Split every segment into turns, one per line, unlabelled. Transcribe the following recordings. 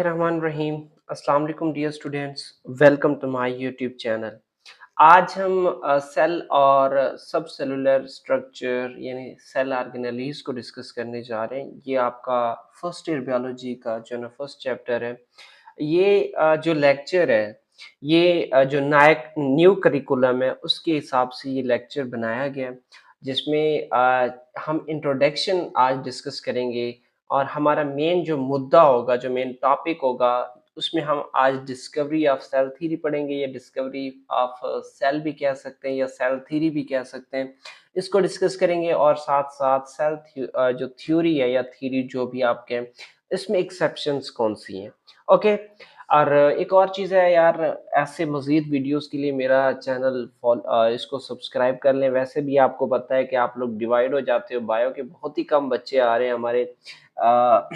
बिस्मिल्लाहिर्रहमानिर्रहीम। अस्सलाम वालेकुम dear students, welcome to my YouTube channel. आज हम सेल और सब सेलुलर स्ट्रक्चर यानी सेल ऑर्गेनेलीज को डिस्कस करने जा रहे हैं। ये आपका फर्स्ट ईयर बायोलॉजी का जो ना फर्स्ट चैप्टर है। ये जो लेक्चर है ये जो नायक न्यू करिकुलम है उसके हिसाब से ये लेक्चर बनाया गया है, जिसमें हम इंट्रोडक्शन आज डिस्कस करेंगे और हमारा मेन जो मुद्दा होगा, जो मेन टॉपिक होगा, उसमें हम आज डिस्कवरी ऑफ सेल थ्योरी पढ़ेंगे या डिस्कवरी ऑफ सेल भी कह सकते हैं या सेल थ्योरी भी कह सकते हैं। इसको डिस्कस करेंगे और साथ-साथ जो थ्योरी है या थ्योरी जो भी आप कहें, इसमें एक्सेप्शंस कौन-सी हैं। ओके? और एक और चीज़ है यार, ऐसे मज़ीद वीडियोज़ के लिए मेरा चैनल इसको सब्सक्राइब कर लें। वैसे भी आपको पता है कि आप लोग डिवाइड हो जाते हो, बायो के बहुत ही कम बच्चे आ रहे हैं हमारे अ,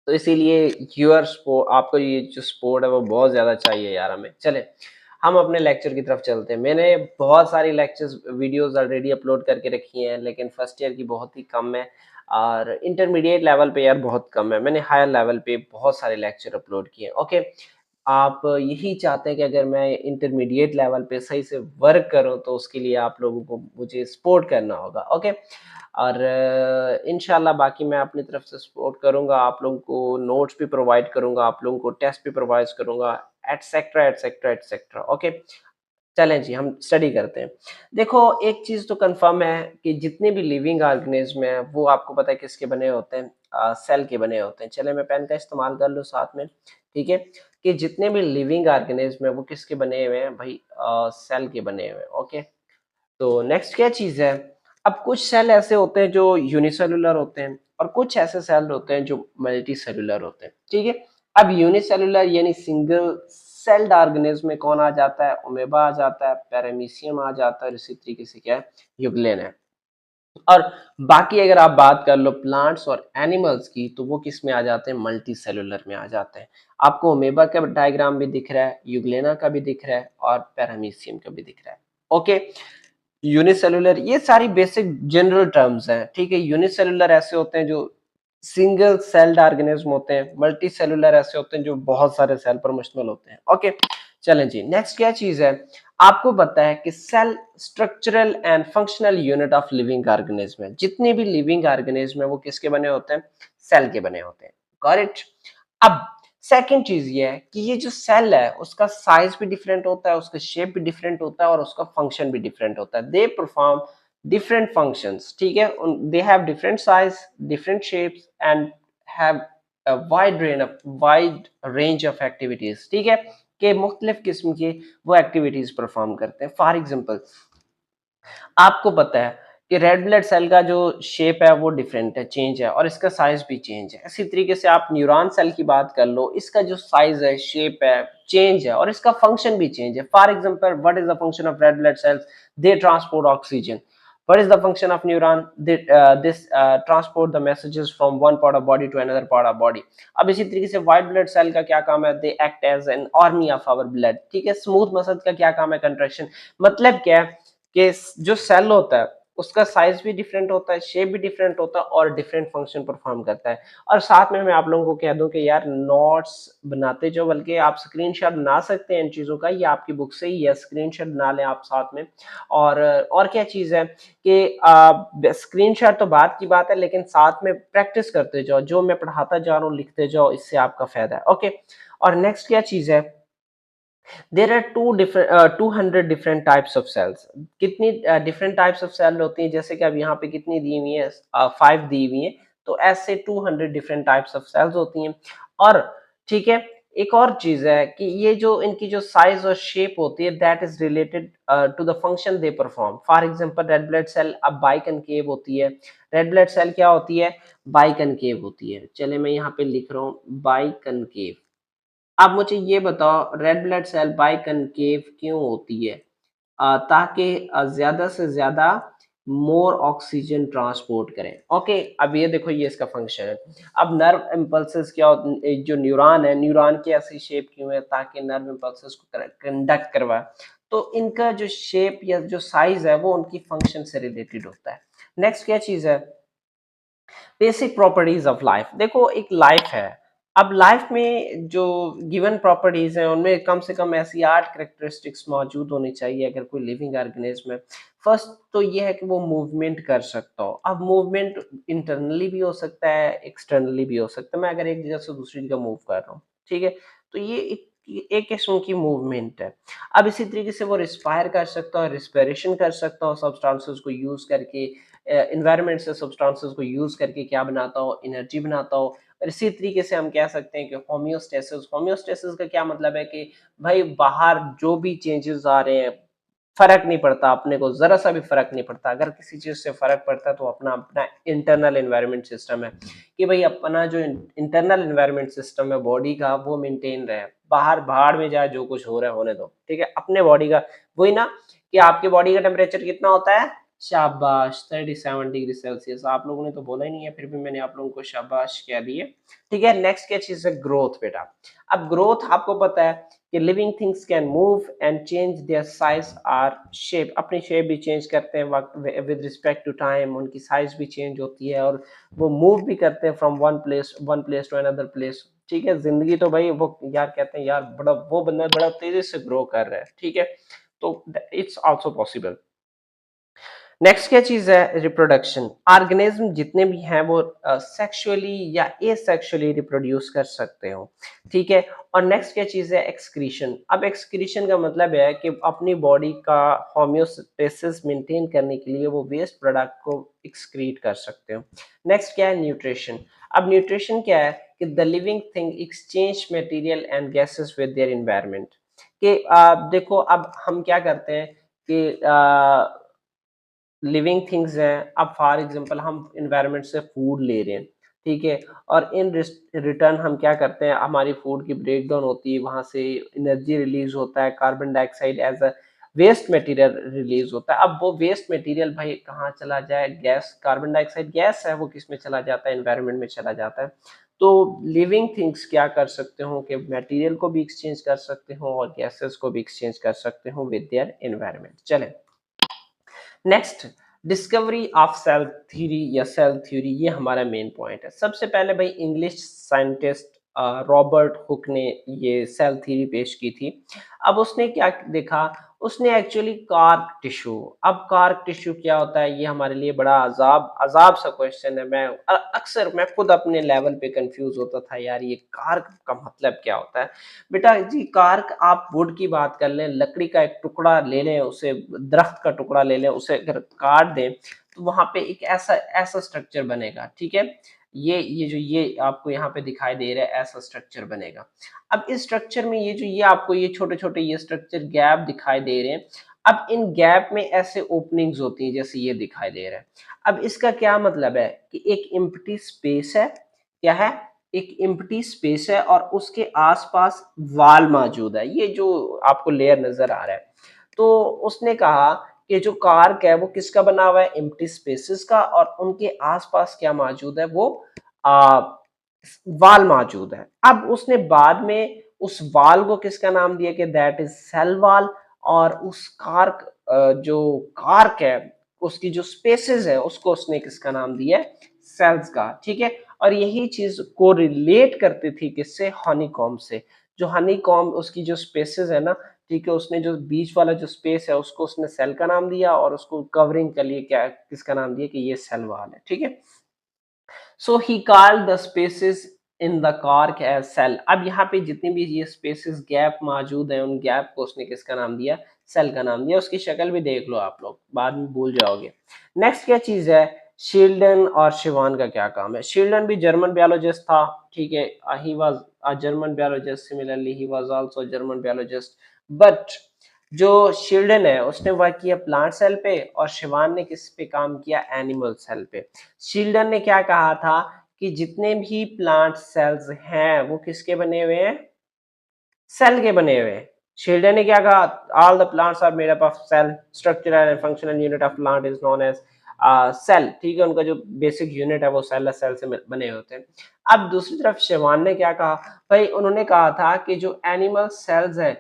तो इसीलिए आपको ये जो सपोर्ट है वो बहुत ज़्यादा चाहिए यार हमें। चलें, हम अपने लेक्चर की तरफ चलते हैं। मैंने बहुत सारी लेक्चर्स वीडियोज़ ऑलरेडी अपलोड करके रखी हैं, लेकिन फर्स्ट ईयर की बहुत ही कम है और इंटरमीडिएट लेवल पे यार बहुत कम है। मैंने हायर लेवल पे बहुत सारे लेक्चर अपलोड किए हैं। ओके, आप यही चाहते हैं कि अगर मैं इंटरमीडिएट लेवल पे सही से वर्क करूँ, तो उसके लिए आप लोगों को मुझे सपोर्ट करना होगा। ओके, और इंशाल्लाह बाकी मैं अपनी तरफ से सपोर्ट करूँगा, आप लोगों को नोट्स भी प्रोवाइड करूँगा, आप लोगों को टेस्ट भी प्रोवाइड करूँगा, एटसेक्ट्रा, एटसेक्ट्रा, एटसेक्ट्रा। ओके, चलें जी, हम स्टडी करते हैं। देखो, एक चीज़ तो कन्फर्म है कि जितने भी लिविंग ऑर्गेनिज़्म हैं, वो आपको पता है किसके बने होते हैं? सेल के बने होते हैं। चलें, मैं पेन का इस्तेमाल कर लूँ साथ में, ठीक है? कि जितने भी लिविंग ऑर्गेनिज़्म हैं, वो किसके बने हुए हैं भाई? सेल के बने हुए हैं। ओके? तो नेक्स्ट क्या चीज़ है? अब कुछ सेल ऐसे होते हैं जो यूनिसेलुलर होते हैं और कुछ ऐसे सेल होते हैं जो मल्टी सेलुलर होते हैं, ठीक है? अब यूनिसेलुलर यानी सिंगल सेल्ड ऑर्गेनिज्म में कौन आ जाता है? अमीबा आ जाता है, पैरामीशियम आ जाता है और इसी तरीके से क्या है? यूग्लेन है। और बाकी अगर आप बात कर लो प्लांट्स और एनिमल्स की, तो वो किस में आ जाते हैं? मल्टी सेलुलर में आ जाते हैं। आपको अमीबा का डायग्राम भी दिख रहा है, यूग्लेना का भी दिख रहा है और पैरामीशियम का भी दिख रहा है। ओके, यूनिसेलुलर ये सारी बेसिक जनरल टर्म्स हैं, ठीक है? यूनिसेलुलर ऐसे होते हैं जो सिंगल सेल्ड ऑर्गेनिज्म होते हैं, मल्टी सेलुलर ऐसे होते हैं जो बहुत सारे सेल पर मुश्तमिल होते हैं। ओके, चलें जी, नेक्स्ट क्या चीज है? आपको पता है कि cell structural and functional unit of living organism है। जितने भी लिविंग ऑर्गेनिज्म है वो किसके बने होते हैं? सेल के बने होते हैं। Got it? अब सेकंड चीज ये है कि ये जो सेल है उसका साइज भी डिफरेंट होता है, उसका शेप भी डिफरेंट होता है और उसका फंक्शन भी डिफरेंट होता है। दे परफॉर्म डिफरेंट फंक्शंस, ठीक है? They have different size, different shapes and have a wide range of activities, ठीक है? कि मुख्तलिफ किस्म की वो एक्टिविटीज परफॉर्म करते हैं। फॉर एग्जाम्पल, आपको पता है कि रेड ब्लड सेल का जो शेप है वो डिफरेंट है, चेंज है और इसका साइज भी चेंज है। इसी तरीके से आप न्यूरॉन सेल की बात कर लो, इसका जो साइज है, शेप है, चेंज है और इसका फंक्शन भी चेंज है। For example, what is the function of red blood cells? They transport oxygen. What is the function of neuron? This transport the messages from one part of body to another part of body. अब इसी तरीके से white blood cell का क्या काम है? They act as an army of our blood. ठीक है? स्मूथ मसल का क्या काम है? कंट्रैक्शन। मतलब क्या है कि जो सेल होता है उसका साइज भी डिफरेंट होता है, शेप भी डिफरेंट होता है और डिफरेंट फंक्शन परफॉर्म करता है। और साथ में मैं आप लोगों को कह दूं कि यार नोट्स बनाते जाओ, बल्कि आप स्क्रीनशॉट बना सकते हैं इन चीज़ों का, ये आपकी बुक से ही है, स्क्रीनशॉट बना लें आप साथ में। और क्या चीज़ है कि स्क्रीनशॉट तो बात की बात है, लेकिन साथ में प्रैक्टिस करते जाओ, जो मैं पढ़ाता जा रहा हूँ लिखते जाओ, इससे आपका फायदा है। ओके, और नेक्स्ट क्या चीज़ है? There are 200 different types of cells. कितनी डिफरेंट टाइप्स ऑफ सेल होती हैं? जैसे कि अब यहाँ पे कितनी दी हुई है? 5 दी हुई है। तो ऐसे 200 डिफरेंट टाइप्स ऑफ सेल्स होती हैं। और ठीक है, एक और चीज है कि ये जो इनकी जो साइज और शेप होती है, that is related to the function they perform. For example, red blood cell अब बाइकनकेव होती है। रेड ब्लड सेल क्या होती है? बाइकनकेव होती है। चले, मैं यहाँ पे लिख रहा हूँ बाइकनकेव। आप मुझे ये बताओ, रेड ब्लड सेल बाइकनकेव क्यों होती है? ताकि ज्यादा से ज्यादा मोर ऑक्सीजन ट्रांसपोर्ट करें। ओके, अब ये देखो, ये इसका फंक्शन है। अब नर्व इम्पल्सेस क्या जो न्यूरॉन है, न्यूरॉन की ऐसी शेप क्यों है? ताकि नर्व इम्पल्सेस को कंडक्ट करवाए। तो इनका जो शेप या जो साइज है वो उनकी फंक्शन से रिलेटेड होता है। नेक्स्ट क्या चीज है? Basic properties of life. देखो, एक लाइफ है, अब लाइफ में जो गिवन प्रॉपर्टीज हैं उनमें कम से कम ऐसी 8 कैरेक्टरिस्टिक्स मौजूद होनी चाहिए अगर कोई लिविंग ऑर्गेनिज्म है। फर्स्ट तो ये है कि वो मूवमेंट कर सकता हो। अब मूवमेंट इंटरनली भी हो सकता है, एक्सटर्नली भी हो सकता है। मैं अगर एक जगह से दूसरी जगह मूव कर रहा हूँ, ठीक है? तो ये एक किस्म की मूवमेंट है। अब इसी तरीके से वो रिस्पायर कर सकता हो, रिस्पिरेशन कर सकता हो सब्सटेंसेस को यूज़ करके, एनवायरनमेंट से सब्सटेंसेस को यूज़ करके क्या बनाता हो? एनर्जी बनाता हो। और इसी तरीके से हम कह सकते हैं कि होमियोस्टेसिस, होमियोस्टेसिस का क्या मतलब है कि भाई बाहर जो भी चेंजेस आ रहे हैं, फर्क नहीं पड़ता, अपने को जरा सा भी फर्क नहीं पड़ता। अगर किसी चीज से फर्क पड़ता है तो अपना अपना इंटरनल एनवायरनमेंट सिस्टम है कि भाई अपना जो इंटरनल एनवायरनमेंट सिस्टम है बॉडी का वो मेंटेन रहे। बाहर भाड़ में जाए जो कुछ हो रहा है होने दो, ठीक है? अपने बॉडी का वही ना कि आपके बॉडी का टेम्परेचर कितना होता है? शाबाश 37 डिग्री सेल्सियस। आप लोगों ने तो बोला ही नहीं है, फिर भी मैंने आप लोगों को शाबाश कह दी है। ठीक है, नेक्स्ट क्या चीज है? ग्रोथ बेटा। अब ग्रोथ आपको पता है कि living things can move and change their size और शेप, अपनी शेप भी चेंज करते हैं वक्त विद रिस्पेक्ट टू टाइम, उनकी साइज भी चेंज होती है और वो मूव भी करते हैं from one place to another place. ठीक है, जिंदगी तो भाई वो यार कहते हैं यार बड़ा वो बंदा बड़ा तेजी से ग्रो कर रहा है, ठीक है? तो इट्स आल्सो पॉसिबल। नेक्स्ट क्या चीज है? रिप्रोडक्शन। ऑर्गेनिज्म जितने भी हैं वो सेक्सुअली या एसेक्सुअली रिप्रोड्यूस कर सकते हो, ठीक है? और नेक्स्ट क्या चीज है? एक्सक्रीशन। अब एक्सक्रीशन का मतलब है कि अपनी बॉडी का होम्योस्टेसिस मेंटेन करने के लिए वो वेस्ट प्रोडक्ट को एक्सक्रीट कर सकते हो। नेक्स्ट क्या है? न्यूट्रिशन। अब न्यूट्रिशन क्या है कि the living thing exchange material and gases with their environment. कि देखो अब हम क्या करते हैं कि लिविंग थिंग्स हैं। अब फॉर एग्जांपल हम एनवायरनमेंट से फूड ले रहे हैं, ठीक है? और इन रिटर्न हम क्या करते हैं, हमारी फूड की ब्रेक डाउन होती है, वहां से एनर्जी रिलीज होता है, carbon dioxide as a waste material release होता है। अब वो वेस्ट मटेरियल भाई कहाँ चला जाए? गैस, कार्बन डाइऑक्साइड गैस है, वो किस में चला जाता है? एनवायरनमेंट में चला जाता है। तो लिविंग थिंग्स क्या कर सकते हो कि मटेरियल को भी एक्सचेंज कर सकते हो और गैसेस को भी एक्सचेंज कर सकते हो विद देयर एनवायरनमेंट। चले next, discovery of cell theory या सेल थ्योरी, ये हमारा मेन पॉइंट है। सबसे पहले भाई इंग्लिश साइंटिस्ट रॉबर्ट हुक ने ये सेल थ्योरी पेश की थी। अब उसने क्या देखा? उसने एक्चुअली कार्क टिश्यू। अब कार्क टिश्यू क्या होता है? ये हमारे लिए बड़ा अजाब अजाब सा क्वेश्चन है। मैं अक्सर मैं खुद अपने लेवल पे कंफ्यूज होता था यार, ये कार्क का मतलब क्या होता है? बेटा जी, कार्क आप वुड की बात कर लें, लकड़ी का एक टुकड़ा ले लें, उसे दरख्त का टुकड़ा ले लें, उसे अगर काट दें तो वहां पे एक ऐसा ऐसा स्ट्रक्चर बनेगा, ठीक है? ये जो ये आपको यहाँ पे दिखाई दे रहा है, ऐसा स्ट्रक्चर बनेगा। अब इस स्ट्रक्चर में ये जो ये आपको ये छोटे छोटे ये स्ट्रक्चर गैप दिखाई दे रहे हैं। अब इन गैप में ऐसे ओपनिंग्स होती हैं जैसे ये दिखाई दे रहा है। अब इसका क्या मतलब है कि एक एम्प्टी स्पेस है। क्या है? एक एम्प्टी स्पेस है और उसके आसपास वॉल मौजूद है। ये जो आपको लेयर नजर आ रहा है, तो उसने कहा कि जो कार्क है वो किसका बना हुआ है? एम्प्टी स्पेसेस का, और उनके आसपास क्या मौजूद है? वो आ, वाल मौजूद है। अब उसने बाद में उस वाल को किसका नाम दिया कि दैट इज सेल वाल। और उस कार्क जो कार्क है उसकी जो स्पेसेस है उसको उसने किसका नाम दिया? सेल्स का, ठीक है? और यही चीज को रिलेट करती थी किससे? हनीकॉम्ब से। जो हनीकॉम्ब उसकी जो स्पेसेस है ना, ठीक है, उसने जो बीच वाला जो स्पेस है उसको उसने सेल का नाम दिया और उसको कवरिंग के लिए क्या किसका नाम दिया कि ये सेल वाल है, ठीक है? So he called the spaces in the cork as cell. अब यहाँ पे जितनी भी ये स्पेसेस गैप मौजूद है उन गैप को उसने किसका नाम दिया? सेल का नाम दिया। उसकी शक्ल भी देख लो आप लोग, बाद में भूल जाओगे। नेक्स्ट क्या चीज है? शील्डन और शिवान का क्या काम है? शील्डन भी जर्मन बायोलॉजिस्ट था, ठीक है? He was a German biologist, similarly he was also German biologist. But जो शील्डन है उसने वर्क किया प्लांट सेल पे और शिवान ने किस पे काम किया? एनिमल सेल पे। शील्डन ने क्या कहा था कि जितने भी प्लांट सेल्स हैं वो किसके बने हुए हैं? सेल के बने हुए हैं। शील्डन ने क्या कहा? All the plants are made up of cell, structural and functional unit of plant is known as cell. ठीक है, उनका जो बेसिक यूनिट है वो सेल है, सेल से बने होते हैं। अब दूसरी तरफ शिवान ने क्या कहा? भाई उन्होंने कहा था कि जो एनिमल सेल्स है,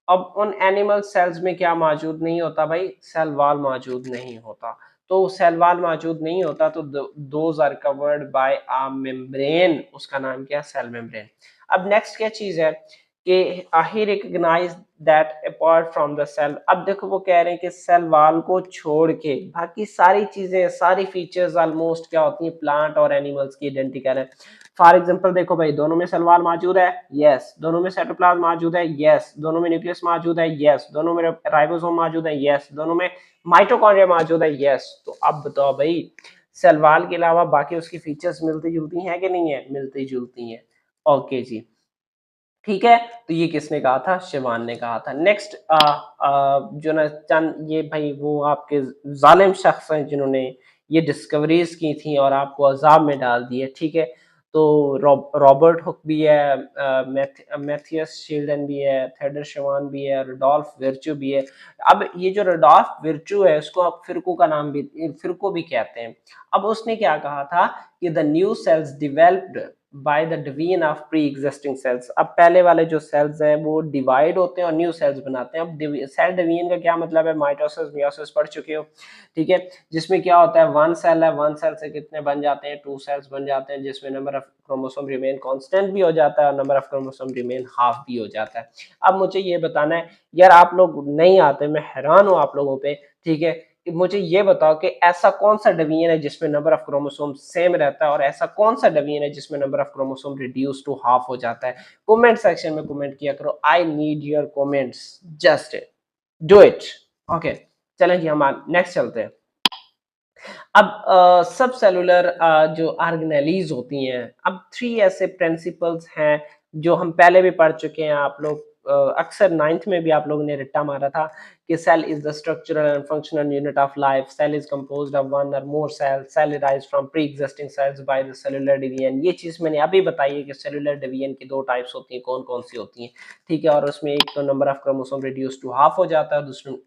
अब उन एनिमल सेल्स में क्या मौजूद नहीं होता भाई? सेल वॉल मौजूद नहीं होता। तो सेल वाल मौजूद नहीं होता, तो those are covered by a membrane, उसका नाम क्या है, सेल मेम्ब्रेन। अब नेक्स्ट क्या चीज है कि he recognise that apart from the cell, अब देखो वो कह रहे हैं कि सेल वाल को छोड़ के बाकी सारी चीजें, सारी फीचर्स ऑलमोस्ट क्या होती हैं, प्लांट और एनिमल्स की आइडेंटिकल है। फॉर एग्जांपल देखो भाई, दोनों में सेल वाल मौजूद है, यस। दोनों में साइटोप्लाज्म मौजूद है, यस। दोनों में न्यूक्लियस मौजूद है, यस। दोनों में राइबोसोम मौजूद है, यस। दोनों में माइटोकॉन्ड्रिया मौजूद है, यस। तो अब बताओ भाई, सेल वाल के अलावा बाकी उसकी फीचर्स मिलती जुलती हैं कि नहीं है, मिलती जुलती हैं। ओके जी, ठीक है। तो ये किसने कहा था, शिवान ने कहा था। नेक्स्ट जो ना चंद ये भाई वो आपके जालिम शख्स हैं जिन्होंने ये डिस्कवरीज की थी और आपको अजाब में डाल दिए, ठीक है। तो रॉबर्ट हुक भी है, मैथियस शील्डन भी है, थेडर शिवान भी है, रुडोल्फ विर्चू भी है। अब ये जो रुडोल्फ विर्चू है, उसको आप फिरको का नाम भी, फिरको भी कहते हैं। अब उसने क्या कहा था कि the new sales developed by the division of pre existing sales. अब पहले वाले जो सेल्स हैं वो डिवाइड होते हैं और न्यू सेल्स बनाते हैं। अब सेल डिवीजन का क्या मतलब है, माइटोसिस मियोसिस पढ़ चुके हो, ठीक है। जिसमें क्या होता है, वन सेल है, वन सेल से कितने बन जाते हैं, टू सेल्स बन जाते हैं, जिसमें number of chromosome remain constant भी हो जाता है और number of chromosome remain half भी हो जाता है। अब मुझे ये बताना है यार, आप लोग नहीं आते, मैं हैरान हूँ आप लोगों पे, ठीक है। मुझे ये बताओ कि ऐसा कौन सा डिवीजन है जिसमें नंबर ऑफ क्रोमोसोम सेम रहता है और ऐसा कौन सा डिवीजन है जिसमें number of chromosome reduce to half हो जाता है। कमेंट सेक्शन में कमेंट किया करो, I need your comments, just do it. Okay, चलें जी, हम नेक्स्ट चलते हैं। अब सब सेलुलर जो ऑर्गेनेलीज होती हैं, अब 3 ऐसे प्रिंसिपल्स हैं जो हम पहले भी पढ़ चुके हैं। आप लोग अक्सर 9th में भी आप लोगों ने रट्टा मारा था कि cell is the structural and functional unit of life, cell is composed of one or more cell, cell arise from pre existing cells by the cellular division. ये चीज मैंने अभी बताई है कि सेलुलर डिवीजन की 2 टाइप्स होती हैं, कौन कौन सी होती हैं, ठीक है। और उसमें एक तो number of chromosome reduce to half हो जाता है,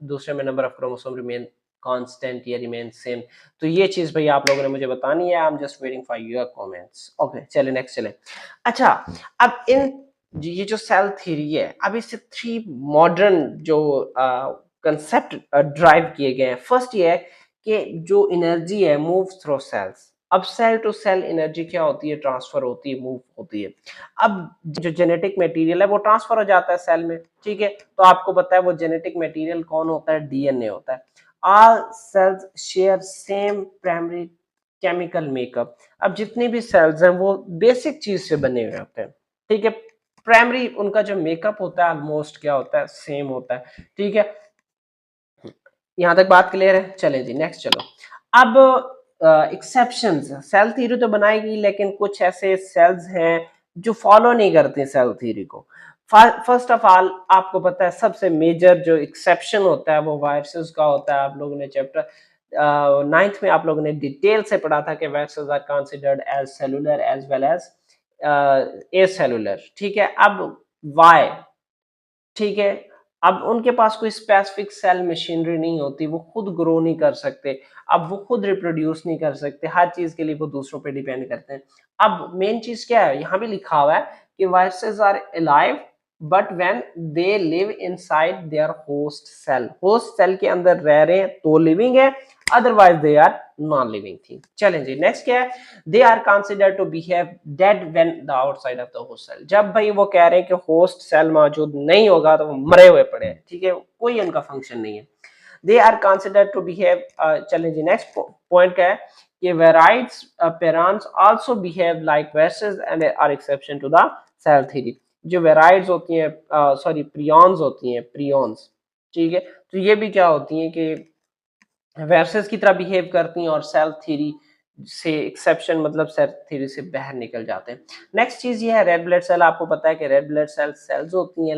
दूसरे में number of chromosome remain constant या रिमेन सेम। तो ये चीज भाई आप लोगों ने मुझे बतानी है, I am just waiting for your comments. Okay, चले नेक्स्ट चले। अच्छा, अब इन ये जो सेल थ्योरी है, अब इससे 3 मॉडर्न जो कंसेप्ट ड्राइव किए गए हैं। फर्स्ट ये है कि जो एनर्जी है मूव थ्रू सेल्स। अब सेल टू सेल एनर्जी क्या होती है, ट्रांसफर होती है, मूव होती है। अब जो जेनेटिक मटेरियल है वो ट्रांसफर हो जाता है सेल में, ठीक है। तो आपको पता है वो जेनेटिक मटेरियल कौन होता है, डीएनए होता है। All cells share same primary chemical makeup। अब जितनी भी सेल्स हैं वो बेसिक चीज से बने हुए होते हैं, ठीक है। प्राइमरी उनका जो मेकअप होता है ऑलमोस्ट क्या होता है, सेम होता है, ठीक है। यहाँ तक बात क्लियर है, चले जी नेक्स्ट चलो। अब एक्सेप्शंस, सेल थ्योरी तो बनाएगी लेकिन कुछ ऐसे सेल्स हैं जो फॉलो नहीं करते सेल थ्योरी को। फर्स्ट ऑफ ऑल आपको पता है सबसे मेजर जो एक्सेप्शन होता है वो वायरसेस का होता है। आप लोगों ने चैप्टर 9th में आप लोगों ने डिटेल से पढ़ा था कि viruses are considered as cellular as well as acellular, ठीक है। अब वाई, ठीक है। अब उनके पास कोई स्पेसिफिक सेल मशीनरी नहीं होती, वो खुद ग्रो नहीं कर सकते, अब वो खुद रिप्रोड्यूस नहीं कर सकते, हर चीज के लिए वो दूसरों पे डिपेंड करते हैं। अब मेन चीज क्या है, यहाँ भी लिखा हुआ है कि viruses are alive but when they live inside their host cell के अंदर रह रहे हैं तो लिविंग है, otherwise they are non living thing. चलें जी नेक्स्ट क्या है, they are considered to behave dead when the outside of the host cell. जब भाई वो कह रहे हैं कि होस्ट सेल मौजूद नहीं होगा तो वो मरे हुए पड़े हैं, ठीक है, कोई उनका फंक्शन नहीं है। They are considered to behave, चलें जी नेक्स्ट पॉइंट क्या है कि viroids prions also behave like viruses and are exception to the cell theory. जो वेराइट्स होती हैं, सॉरी प्रियॉन्स होती हैं, प्रियॉन्स, ठीक है। तो ये भी क्या होती हैं कि वर्सेस की तरह बिहेव करती हैं और सेल थ्योरी से एक्सेप्शन मतलब सेल थ्योरी से बाहर निकल जाते हैं। नेक्स्ट चीज ये है रेड ब्लड सेल। आपको पता है कि रेड ब्लड सेल्स होती हैं